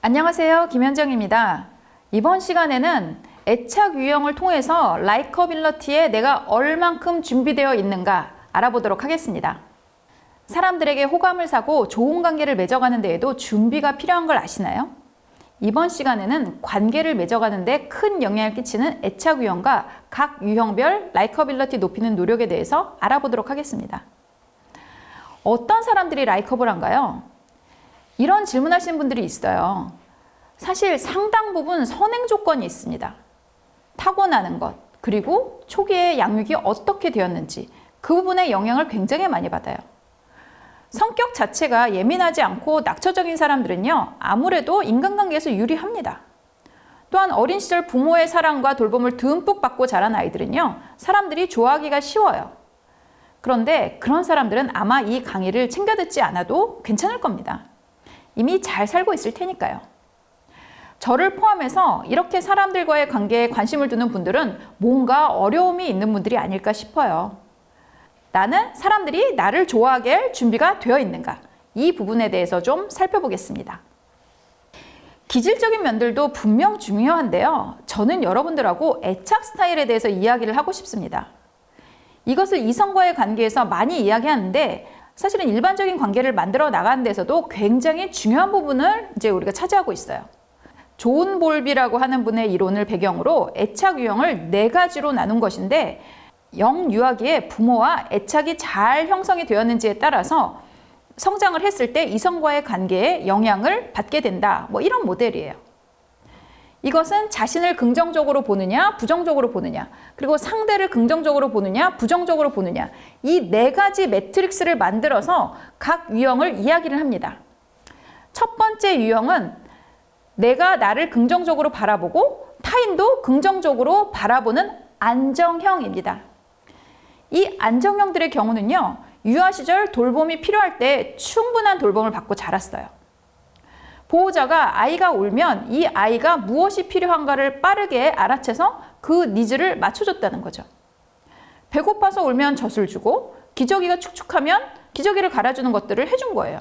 안녕하세요. 김현정입니다. 이번 시간에는 애착 유형을 통해서 라이커빌러티에 내가 얼만큼 준비되어 있는가 알아보도록 하겠습니다. 사람들에게 호감을 사고 좋은 관계를 맺어가는 데에도 준비가 필요한 걸 아시나요? 이번 시간에는 관계를 맺어가는 데 큰 영향을 끼치는 애착 유형과 각 유형별 라이커빌러티 높이는 노력에 대해서 알아보도록 하겠습니다. 어떤 사람들이 라이커블한가요? 이런 질문하시는 분들이 있어요. 사실 상당 부분 선행 조건이 있습니다. 타고나는 것, 그리고 초기에 양육이 어떻게 되었는지 그 부분에 영향을 굉장히 많이 받아요. 성격 자체가 예민하지 않고 낙처적인 사람들은요, 아무래도 인간관계에서 유리합니다. 또한 어린 시절 부모의 사랑과 돌봄을 듬뿍 받고 자란 아이들은요, 사람들이 좋아하기가 쉬워요. 그런데 그런 사람들은 아마 이 강의를 챙겨 듣지 않아도 괜찮을 겁니다. 이미 잘 살고 있을 테니까요. 저를 포함해서 이렇게 사람들과의 관계에 관심을 두는 분들은 뭔가 어려움이 있는 분들이 아닐까 싶어요. 나는 사람들이 나를 좋아하게 할 준비가 되어 있는가? 이 부분에 대해서 좀 살펴보겠습니다. 기질적인 면들도 분명 중요한데요. 저는 여러분들하고 애착 스타일에 대해서 이야기를 하고 싶습니다. 이것을 이성과의 관계에서 많이 이야기하는데 사실은 일반적인 관계를 만들어 나가는 데서도 굉장히 중요한 부분을 이제 우리가 차지하고 있어요. 존 볼비라고 하는 분의 이론을 배경으로 애착 유형을 4가지로 나눈 것인데 영유아기에 부모와 애착이 잘 형성이 되었는지에 따라서 성장을 했을 때 이성과의 관계에 영향을 받게 된다. 이런 모델이에요. 이것은 자신을 긍정적으로 보느냐, 부정적으로 보느냐, 그리고 상대를 긍정적으로 보느냐, 부정적으로 보느냐, 이 4가지 매트릭스를 만들어서 각 유형을 이야기를 합니다. 첫 번째 유형은 내가 나를 긍정적으로 바라보고 타인도 긍정적으로 바라보는 안정형입니다. 이 안정형들의 경우는요, 유아 시절 돌봄이 필요할 때 충분한 돌봄을 받고 자랐어요. 보호자가 아이가 울면 이 아이가 무엇이 필요한가를 빠르게 알아채서 그 니즈를 맞춰줬다는 거죠. 배고파서 울면 젖을 주고 기저귀가 축축하면 기저귀를 갈아주는 것들을 해준 거예요.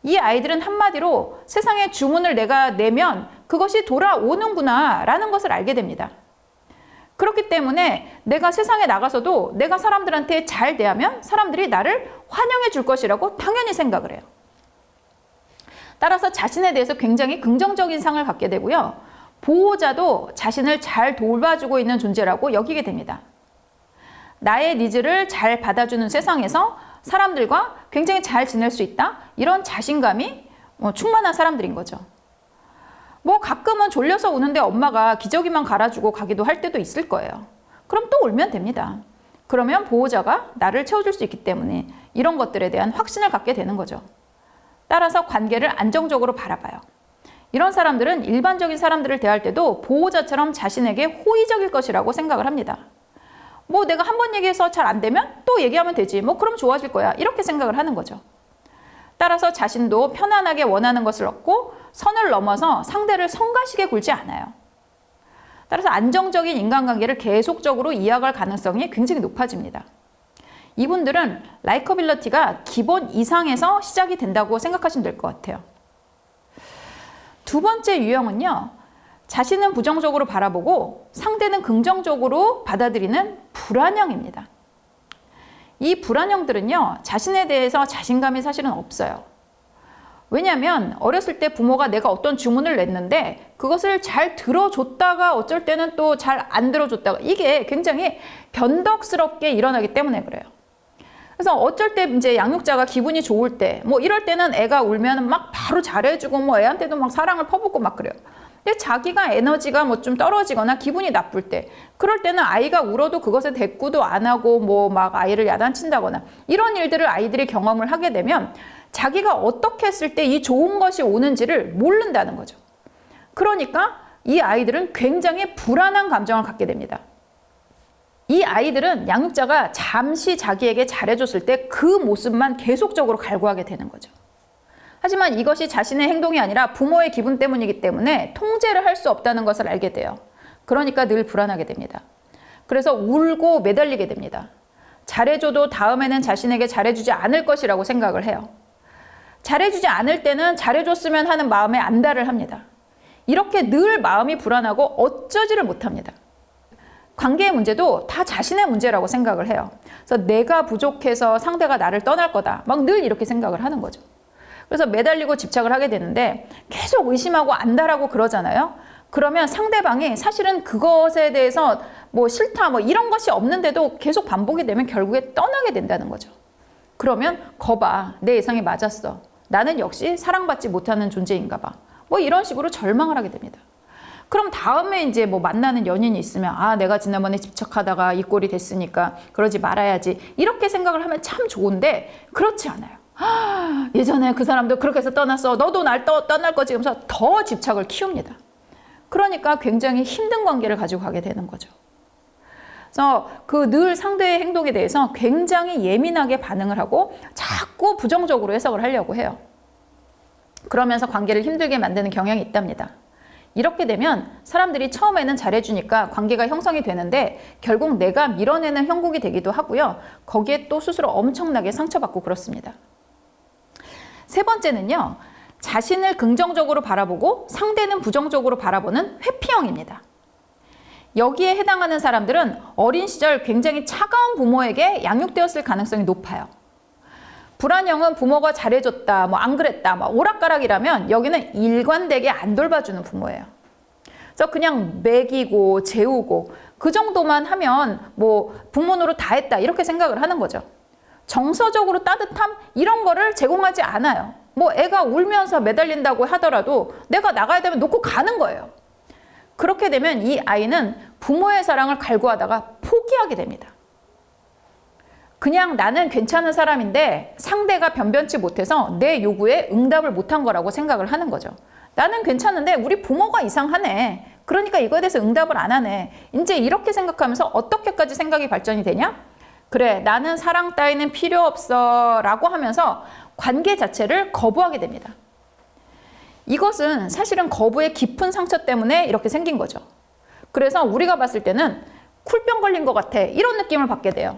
이 아이들은 한마디로 세상에 주문을 내가 내면 그것이 돌아오는구나 라는 것을 알게 됩니다. 그렇기 때문에 내가 세상에 나가서도 내가 사람들한테 잘 대하면 사람들이 나를 환영해 줄 것이라고 당연히 생각을 해요. 따라서 자신에 대해서 굉장히 긍정적인 상을 갖게 되고요. 보호자도 자신을 잘 돌봐주고 있는 존재라고 여기게 됩니다. 나의 니즈를 잘 받아주는 세상에서 사람들과 굉장히 잘 지낼 수 있다. 이런 자신감이 충만한 사람들인 거죠. 가끔은 졸려서 우는데 엄마가 기저귀만 갈아주고 가기도 할 때도 있을 거예요. 그럼 또 울면 됩니다. 그러면 보호자가 나를 채워줄 수 있기 때문에 이런 것들에 대한 확신을 갖게 되는 거죠. 따라서 관계를 안정적으로 바라봐요. 이런 사람들은 일반적인 사람들을 대할 때도 보호자처럼 자신에게 호의적일 것이라고 생각을 합니다. 내가 한 번 얘기해서 잘 안 되면 또 얘기하면 되지. 그럼 좋아질 거야. 이렇게 생각을 하는 거죠. 따라서 자신도 편안하게 원하는 것을 얻고 선을 넘어서 상대를 성가시게 굴지 않아요. 따라서 안정적인 인간관계를 계속적으로 이어갈 가능성이 굉장히 높아집니다. 이분들은 라이커빌러티가 기본 이상에서 시작이 된다고 생각하시면 될 것 같아요. 두 번째 유형은요, 자신은 부정적으로 바라보고 상대는 긍정적으로 받아들이는 불안형입니다. 이 불안형들은요, 자신에 대해서 자신감이 사실은 없어요. 왜냐하면 어렸을 때 부모가 내가 어떤 주문을 냈는데 그것을 잘 들어줬다가 어쩔 때는 또 잘 안 들어줬다가 이게 굉장히 변덕스럽게 일어나기 때문에 그래요. 그래서 어쩔 때 이제 양육자가 기분이 좋을 때 이럴 때는 애가 울면 막 바로 잘해주고 애한테도 막 사랑을 퍼붓고 막 그래요. 근데 자기가 에너지가 좀 떨어지거나 기분이 나쁠 때 그럴 때는 아이가 울어도 그것에 대꾸도 안 하고 막 아이를 야단친다거나 이런 일들을 아이들이 경험을 하게 되면 자기가 어떻게 했을 때 이 좋은 것이 오는지를 모른다는 거죠. 그러니까 이 아이들은 굉장히 불안한 감정을 갖게 됩니다. 이 아이들은 양육자가 잠시 자기에게 잘해줬을 때 그 모습만 계속적으로 갈구하게 되는 거죠. 하지만 이것이 자신의 행동이 아니라 부모의 기분 때문이기 때문에 통제를 할 수 없다는 것을 알게 돼요. 그러니까 늘 불안하게 됩니다. 그래서 울고 매달리게 됩니다. 잘해줘도 다음에는 자신에게 잘해주지 않을 것이라고 생각을 해요. 잘해주지 않을 때는 잘해줬으면 하는 마음에 안달을 합니다. 이렇게 늘 마음이 불안하고 어쩌지를 못합니다. 관계의 문제도 다 자신의 문제라고 생각을 해요. 그래서 내가 부족해서 상대가 나를 떠날 거다. 막 늘 이렇게 생각을 하는 거죠. 그래서 매달리고 집착을 하게 되는데 계속 의심하고 안달하고 그러잖아요. 그러면 상대방이 사실은 그것에 대해서 뭐 싫다 뭐 이런 것이 없는데도 계속 반복이 되면 결국에 떠나게 된다는 거죠. 그러면 거봐, 내 예상이 맞았어. 나는 역시 사랑받지 못하는 존재인가 봐. 뭐 이런 식으로 절망을 하게 됩니다. 그럼 다음에 이제 뭐 만나는 연인이 있으면 아, 내가 지난번에 집착하다가 이 꼴이 됐으니까 그러지 말아야지. 이렇게 생각을 하면 참 좋은데 그렇지 않아요. 예전에 그 사람도 그렇게 해서 떠났어. 너도 날 떠날 거지. 하면서 더 집착을 키웁니다. 그러니까 굉장히 힘든 관계를 가지고 가게 되는 거죠. 그래서 그 늘 상대의 행동에 대해서 굉장히 예민하게 반응을 하고 자꾸 부정적으로 해석을 하려고 해요. 그러면서 관계를 힘들게 만드는 경향이 있답니다. 이렇게 되면 사람들이 처음에는 잘해주니까 관계가 형성이 되는데 결국 내가 밀어내는 형국이 되기도 하고요. 거기에 또 스스로 엄청나게 상처받고 그렇습니다. 세 번째는요. 자신을 긍정적으로 바라보고 상대는 부정적으로 바라보는 회피형입니다. 여기에 해당하는 사람들은 어린 시절 굉장히 차가운 부모에게 양육되었을 가능성이 높아요. 불안형은 부모가 잘해줬다, 뭐 안 그랬다, 뭐 오락가락이라면 여기는 일관되게 안 돌봐주는 부모예요. 그래서 그냥 먹이고 재우고 그 정도만 하면 뭐 부모 노릇 다 했다 이렇게 생각을 하는 거죠. 정서적으로 따뜻함 이런 거를 제공하지 않아요. 뭐 애가 울면서 매달린다고 하더라도 내가 나가야 되면 놓고 가는 거예요. 그렇게 되면 이 아이는 부모의 사랑을 갈구하다가 포기하게 됩니다. 그냥 나는 괜찮은 사람인데 상대가 변변치 못해서 내 요구에 응답을 못한 거라고 생각을 하는 거죠. 나는 괜찮은데 우리 부모가 이상하네. 그러니까 이거에 대해서 응답을 안 하네. 이제 이렇게 생각하면서 어떻게까지 생각이 발전이 되냐? 그래, 나는 사랑 따위는 필요 없어 라고 하면서 관계 자체를 거부하게 됩니다. 이것은 사실은 거부의 깊은 상처 때문에 이렇게 생긴 거죠. 그래서 우리가 봤을 때는 쿨병 걸린 것 같아 이런 느낌을 받게 돼요.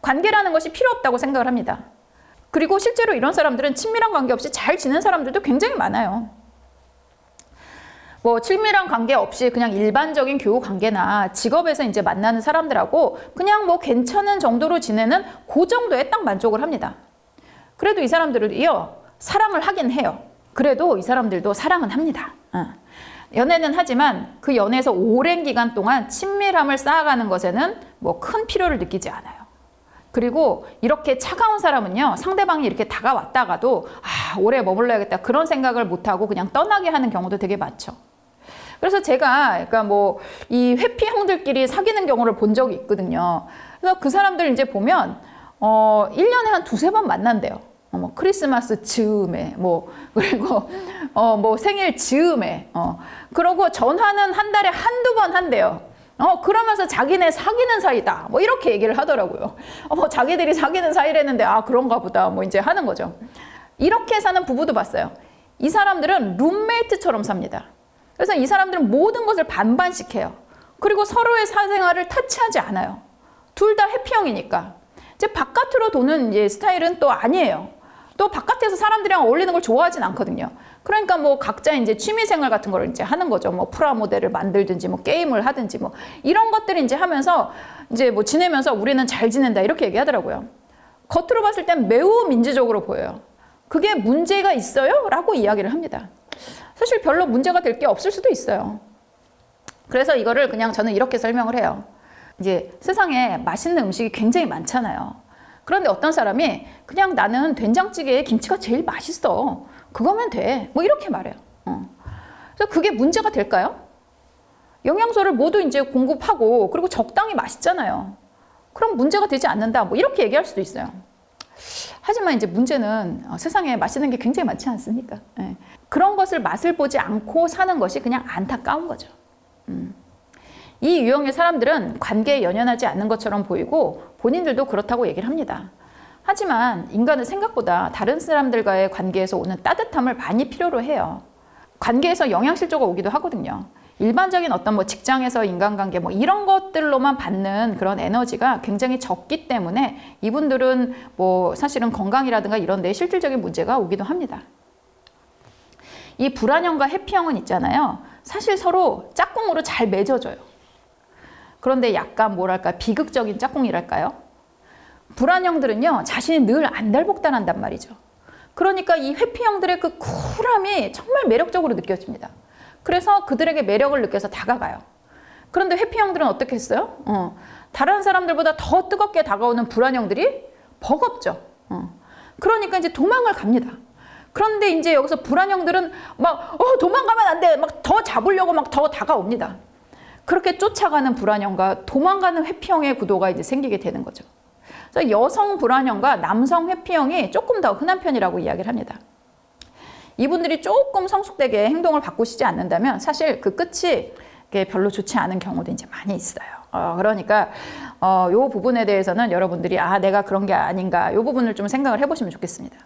관계라는 것이 필요 없다고 생각을 합니다. 그리고 실제로 이런 사람들은 친밀한 관계 없이 잘 지낸 사람들도 굉장히 많아요. 뭐 친밀한 관계 없이 그냥 일반적인 교우 관계나 직업에서 이제 만나는 사람들하고 그냥 뭐 괜찮은 정도로 지내는 그 정도에 딱 만족을 합니다. 그래도 이 사람들은요, 사랑을 하긴 해요. 그래도 이 사람들도 사랑은 합니다. 연애는 하지만 그 연애에서 오랜 기간 동안 친밀함을 쌓아가는 것에는 뭐 큰 필요를 느끼지 않아요. 그리고 이렇게 차가운 사람은요, 상대방이 이렇게 다가왔다가도 아, 오래 머물러야겠다 그런 생각을 못하고 그냥 떠나게 하는 경우도 되게 많죠. 그래서 제가 그러니까 뭐 이 회피형들끼리 사귀는 경우를 본 적이 있거든요. 그래서 그 사람들 이제 보면 1년에 한 두세 번 만난대요. 뭐 크리스마스 즈음에 뭐 그리고 뭐 생일 즈음에 그러고 전화는 한 달에 한두 번 한대요. 그러면서 자기네 사귀는 사이다. 뭐 이렇게 얘기를 하더라고요. 자기들이 사귀는 사이라는데 아, 그런가 보다. 뭐 이제 하는 거죠. 이렇게 사는 부부도 봤어요. 이 사람들은 룸메이트처럼 삽니다. 그래서 이 사람들은 모든 것을 반반씩 해요. 그리고 서로의 사생활을 터치하지 않아요. 둘 다 회피형이니까. 이제 바깥으로 도는 이제 스타일은 또 아니에요. 또 바깥에서 사람들이랑 어울리는 걸 좋아하진 않거든요. 그러니까 뭐 각자 이제 취미생활 같은 걸 이제 하는 거죠. 뭐 프라모델을 만들든지 뭐 게임을 하든지 뭐 이런 것들을 이제 하면서 이제 뭐 지내면서 우리는 잘 지낸다 이렇게 얘기하더라고요. 겉으로 봤을 땐 매우 민주적으로 보여요. 그게 문제가 있어요? 라고 이야기를 합니다. 사실 별로 문제가 될 게 없을 수도 있어요. 그래서 이거를 그냥 저는 이렇게 설명을 해요. 이제 세상에 맛있는 음식이 굉장히 많잖아요. 그런데 어떤 사람이 그냥 나는 된장찌개에 김치가 제일 맛있어. 그거면 돼. 뭐 이렇게 말해요. 그래서 그게 문제가 될까요? 영양소를 모두 이제 공급하고 그리고 적당히 맛있잖아요. 그럼 문제가 되지 않는다. 뭐 이렇게 얘기할 수도 있어요. 하지만 이제 문제는 세상에 맛있는 게 굉장히 많지 않습니까? 네. 그런 것을 맛을 보지 않고 사는 것이 그냥 안타까운 거죠. 이 유형의 사람들은 관계에 연연하지 않는 것처럼 보이고 본인들도 그렇다고 얘기를 합니다. 하지만 인간은 생각보다 다른 사람들과의 관계에서 오는 따뜻함을 많이 필요로 해요. 관계에서 영양실조가 오기도 하거든요. 일반적인 어떤 뭐 직장에서 인간관계 뭐 이런 것들로만 받는 그런 에너지가 굉장히 적기 때문에 이분들은 뭐 사실은 건강이라든가 이런 데 실질적인 문제가 오기도 합니다. 이 불안형과 회피형은 있잖아요. 사실 서로 짝꿍으로 잘 맺어져요. 그런데 약간 뭐랄까 비극적인 짝꿍이랄까요? 불안형들은요, 자신이 늘 안달복달한단 말이죠. 그러니까 이 회피형들의 그 쿨함이 정말 매력적으로 느껴집니다. 그래서 그들에게 매력을 느껴서 다가가요. 그런데 회피형들은 어떻게 했어요? 다른 사람들보다 더 뜨겁게 다가오는 불안형들이 버겁죠. 그러니까 이제 도망을 갑니다. 그런데 이제 여기서 불안형들은 막 도망가면 안 돼. 막 더 잡으려고 막 더 다가옵니다. 그렇게 쫓아가는 불안형과 도망가는 회피형의 구도가 이제 생기게 되는 거죠. 그래서 여성 불안형과 남성 회피형이 조금 더 흔한 편이라고 이야기를 합니다. 이분들이 조금 성숙되게 행동을 바꾸시지 않는다면 사실 그 끝이 별로 좋지 않은 경우도 이제 많이 있어요. 그러니까 요 부분에 대해서는 여러분들이 내가 그런 게 아닌가 요 부분을 좀 생각을 해보시면 좋겠습니다.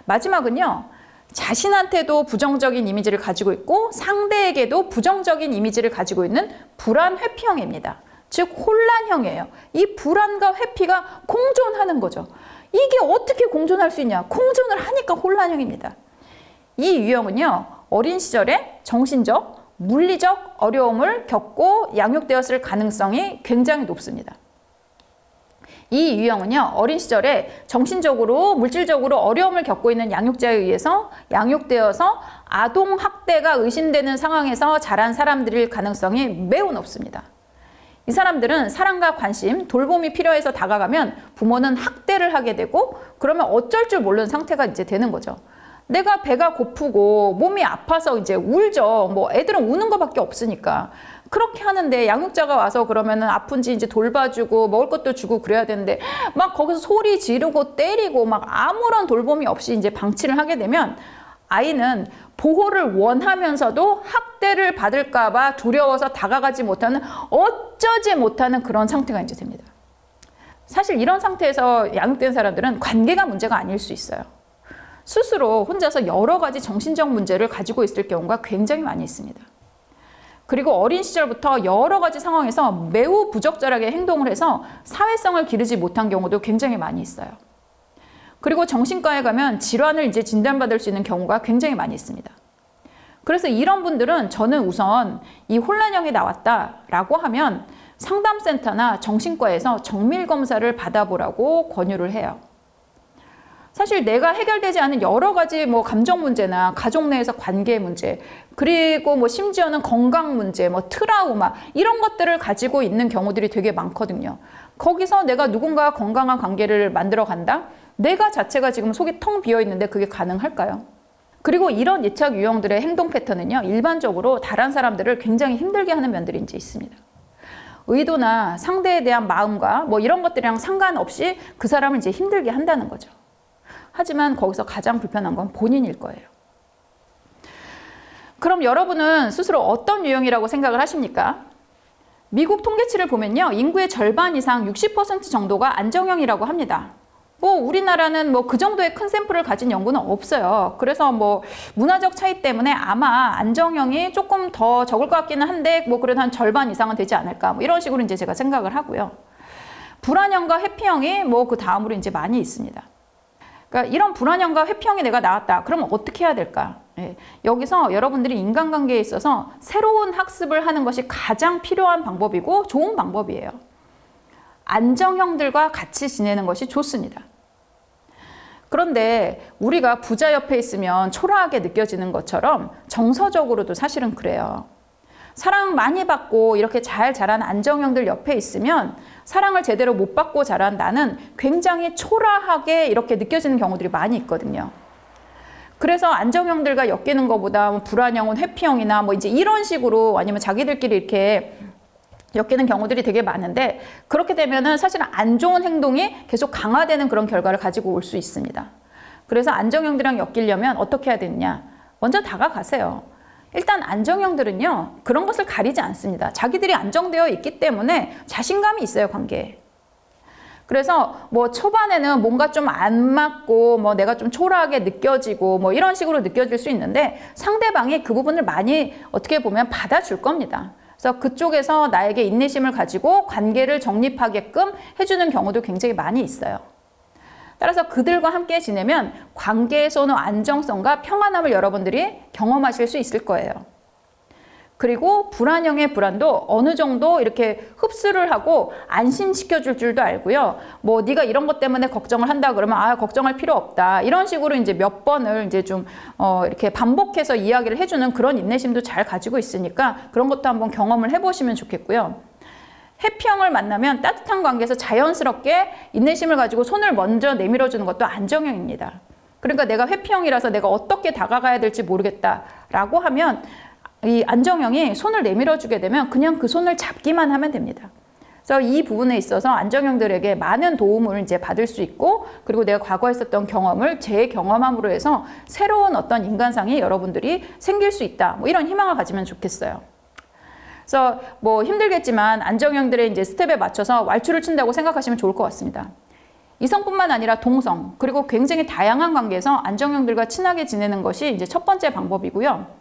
마지막은요. 자신한테도 부정적인 이미지를 가지고 있고 상대에게도 부정적인 이미지를 가지고 있는 불안 회피형입니다. 즉 혼란형이에요. 이 불안과 회피가 공존하는 거죠. 이게 어떻게 공존할 수 있냐? 공존을 하니까 혼란형입니다. 이 유형은요. 어린 시절에 정신적, 물리적 어려움을 겪고 양육되었을 가능성이 굉장히 높습니다. 이 유형은요. 어린 시절에 정신적으로, 물질적으로 어려움을 겪고 있는 양육자에 의해서 양육되어서 아동학대가 의심되는 상황에서 자란 사람들일 가능성이 매우 높습니다. 이 사람들은 사랑과 관심, 돌봄이 필요해서 다가가면 부모는 학대를 하게 되고 그러면 어쩔 줄 모르는 상태가 이제 되는 거죠. 내가 배가 고프고 몸이 아파서 이제 울죠. 뭐 애들은 우는 것밖에 없으니까. 그렇게 하는데 양육자가 와서 그러면은 아픈지 이제 돌봐주고 먹을 것도 주고 그래야 되는데 막 거기서 소리 지르고 때리고 막 아무런 돌봄이 없이 이제 방치를 하게 되면 아이는 보호를 원하면서도 학대를 받을까봐 두려워서 다가가지 못하는 어쩌지 못하는 그런 상태가 이제 됩니다. 사실 이런 상태에서 양육된 사람들은 관계가 문제가 아닐 수 있어요. 스스로 혼자서 여러 가지 정신적 문제를 가지고 있을 경우가 굉장히 많이 있습니다. 그리고 어린 시절부터 여러 가지 상황에서 매우 부적절하게 행동을 해서 사회성을 기르지 못한 경우도 굉장히 많이 있어요. 그리고 정신과에 가면 질환을 이제 진단받을 수 있는 경우가 굉장히 많이 있습니다. 그래서 이런 분들은 저는 우선 이 혼란형이 나왔다라고 하면 상담센터나 정신과에서 정밀검사를 받아보라고 권유를 해요. 사실 내가 해결되지 않은 여러 가지 뭐 감정 문제나 가족 내에서 관계 문제, 그리고 뭐 심지어는 건강 문제, 뭐 트라우마 이런 것들을 가지고 있는 경우들이 되게 많거든요. 거기서 내가 누군가와 건강한 관계를 만들어 간다? 내가 자체가 지금 속이 텅 비어 있는데 그게 가능할까요? 그리고 이런 예착 유형들의 행동 패턴은요, 일반적으로 다른 사람들을 굉장히 힘들게 하는 면들이 이제 있습니다. 의도나 상대에 대한 마음과 뭐 이런 것들이랑 상관없이 그 사람을 이제 힘들게 한다는 거죠. 하지만 거기서 가장 불편한 건 본인일 거예요. 그럼 여러분은 스스로 어떤 유형이라고 생각을 하십니까? 미국 통계치를 보면요. 인구의 절반 이상 60% 정도가 안정형이라고 합니다. 뭐 우리나라는 뭐 그 정도의 큰 샘플을 가진 연구는 없어요. 그래서 뭐 문화적 차이 때문에 아마 안정형이 조금 더 적을 것 같기는 한데 뭐 그래도 한 절반 이상은 되지 않을까. 뭐 이런 식으로 이제 제가 생각을 하고요. 불안형과 회피형이 뭐 그 다음으로 이제 많이 있습니다. 그러니까 이런 불안형과 회피형이 내가 나왔다. 그러면 어떻게 해야 될까? 여기서 여러분들이 인간관계에 있어서 새로운 학습을 하는 것이 가장 필요한 방법이고 좋은 방법이에요. 안정형들과 같이 지내는 것이 좋습니다. 그런데 우리가 부자 옆에 있으면 초라하게 느껴지는 것처럼 정서적으로도 사실은 그래요. 사랑 많이 받고 이렇게 잘 자란 안정형들 옆에 있으면 사랑을 제대로 못 받고 자란 나는 굉장히 초라하게 이렇게 느껴지는 경우들이 많이 있거든요. 그래서 안정형들과 엮이는 것보다 불안형은 회피형이나 뭐 이제 이런 식으로 아니면 자기들끼리 이렇게 엮이는 경우들이 되게 많은데 그렇게 되면은 사실은 안 좋은 행동이 계속 강화되는 그런 결과를 가지고 올 수 있습니다. 그래서 안정형들이랑 엮이려면 어떻게 해야 되느냐? 먼저 다가가세요. 일단 안정형들은요. 그런 것을 가리지 않습니다. 자기들이 안정되어 있기 때문에 자신감이 있어요, 관계에. 그래서 뭐 초반에는 뭔가 좀 안 맞고 뭐 내가 좀 초라하게 느껴지고 뭐 이런 식으로 느껴질 수 있는데 상대방이 그 부분을 많이 어떻게 보면 받아줄 겁니다. 그래서 그쪽에서 나에게 인내심을 가지고 관계를 정립하게끔 해주는 경우도 굉장히 많이 있어요. 따라서 그들과 함께 지내면 관계에서 오는 안정성과 평안함을 여러분들이 경험하실 수 있을 거예요. 그리고 불안형의 불안도 어느 정도 이렇게 흡수를 하고 안심시켜 줄 줄도 알고요. 뭐 네가 이런 것 때문에 걱정을 한다 그러면 아, 걱정할 필요 없다. 이런 식으로 이제 몇 번을 이제 좀 이렇게 반복해서 이야기를 해주는 그런 인내심도 잘 가지고 있으니까 그런 것도 한번 경험을 해보시면 좋겠고요. 해피형을 만나면 따뜻한 관계에서 자연스럽게 인내심을 가지고 손을 먼저 내밀어 주는 것도 안정형입니다. 그러니까 내가 회피형이라서 내가 어떻게 다가가야 될지 모르겠다라고 하면 이 안정형이 손을 내밀어 주게 되면 그냥 그 손을 잡기만 하면 됩니다. 그래서 이 부분에 있어서 안정형들에게 많은 도움을 이제 받을 수 있고, 그리고 내가 과거에 있었던 경험을 재경험함으로 해서 새로운 어떤 인간상이 여러분들이 생길 수 있다. 뭐 이런 희망을 가지면 좋겠어요. 그래서 뭐 힘들겠지만 안정형들의 이제 스텝에 맞춰서 왈츠를 춘다고 생각하시면 좋을 것 같습니다. 이성뿐만 아니라 동성, 그리고 굉장히 다양한 관계에서 안정형들과 친하게 지내는 것이 이제 첫 번째 방법이고요.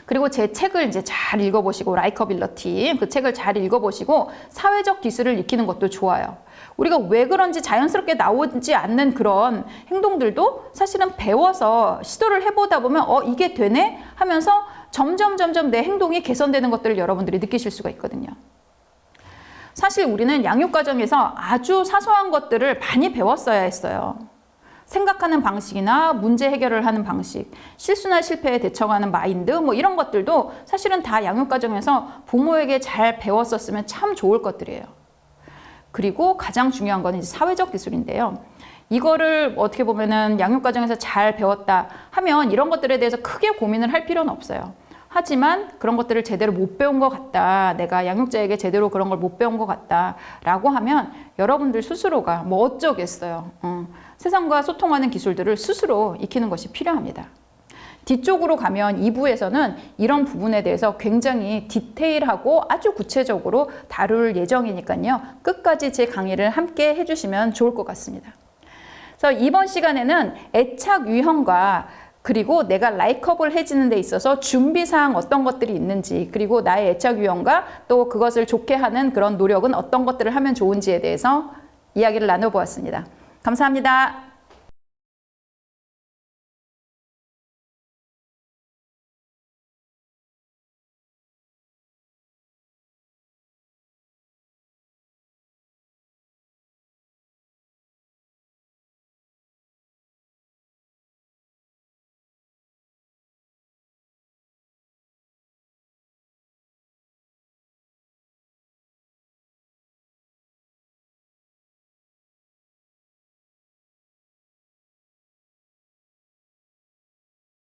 그리고 제 책을 이제 잘 읽어보시고, 라이커빌러티 그 책을 잘 읽어보시고 사회적 기술을 익히는 것도 좋아요. 우리가 왜 그런지 자연스럽게 나오지 않는 그런 행동들도 사실은 배워서 시도를 해보다 보면 이게 되네 하면서 점점 내 행동이 개선되는 것들을 여러분들이 느끼실 수가 있거든요. 사실 우리는 양육 과정에서 아주 사소한 것들을 많이 배웠어야 했어요. 생각하는 방식이나 문제 해결을 하는 방식, 실수나 실패에 대처하는 마인드, 뭐 이런 것들도 사실은 다 양육 과정에서 부모에게 잘 배웠었으면 참 좋을 것들이에요. 그리고 가장 중요한 건 이제 사회적 기술인데요. 이거를 어떻게 보면은 양육 과정에서 잘 배웠다 하면 이런 것들에 대해서 크게 고민을 할 필요는 없어요. 하지만 그런 것들을 제대로 못 배운 것 같다. 내가 양육자에게 제대로 그런 걸 못 배운 것 같다. 라고 하면 여러분들 스스로가 뭐 어쩌겠어요. 세상과 소통하는 기술들을 스스로 익히는 것이 필요합니다. 뒤쪽으로 가면 2부에서는 이런 부분에 대해서 굉장히 디테일하고 아주 구체적으로 다룰 예정이니까요. 끝까지 제 강의를 함께 해주시면 좋을 것 같습니다. 그래서 이번 시간에는 애착 유형과 그리고 내가 라이커블해지는 데 있어서 준비사항 어떤 것들이 있는지, 그리고 나의 애착 유형과 또 그것을 좋게 하는 그런 노력은 어떤 것들을 하면 좋은지에 대해서 이야기를 나눠보았습니다. 감사합니다.